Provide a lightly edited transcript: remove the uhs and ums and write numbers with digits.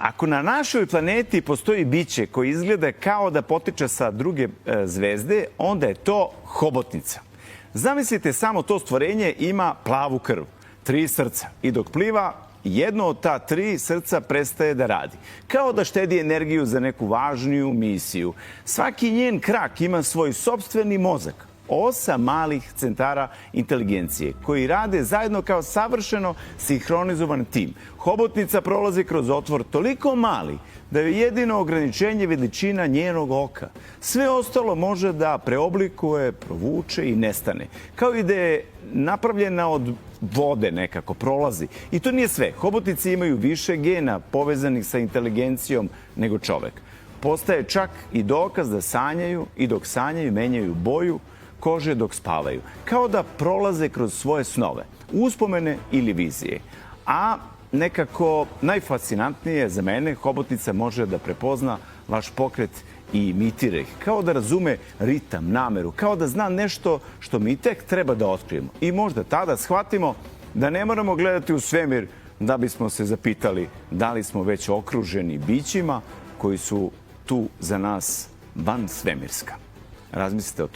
Ako na našoj planeti postoji biće koji izgleda kao da potiče sa druge zvezde, onda je to hobotnica. Zamislite samo to stvorenje ima plavu krv, 3 srca i dok pliva, jedno od ta 3 srca prestaje da radi. Kao da štedi energiju za neku važniju misiju. Svaki njen krak ima svoj sopstveni mozak. 8 malih centara inteligencije koji rade zajedno kao savršeno sinhronizovan tim. Hobotnica prolazi kroz otvor toliko mali da je jedino ograničenje veličina njenog oka. Sve ostalo može da preoblikuje, provuče i nestane. Kao i da je napravljena od vode nekako, prolazi. I to nije sve. Hobotnice imaju više gena povezanih sa inteligencijom nego čovek. Postaje čak i dokaz da sanjaju i dok sanjaju menjaju boju kože dok spavaju. Kao da prolaze kroz svoje snove, uspomene ili vizije. A nekako najfascinantnije za mene, hobotnica može da prepozna vaš pokret i imitira ih. Kao da razume ritam, nameru, kao da zna nešto što mi tek treba da otkrijemo. I možda tada shvatimo da ne moramo gledati u svemir da bismo se zapitali da li smo već okruženi bićima koji su tu za nas van svemirska. Razmislite o tome.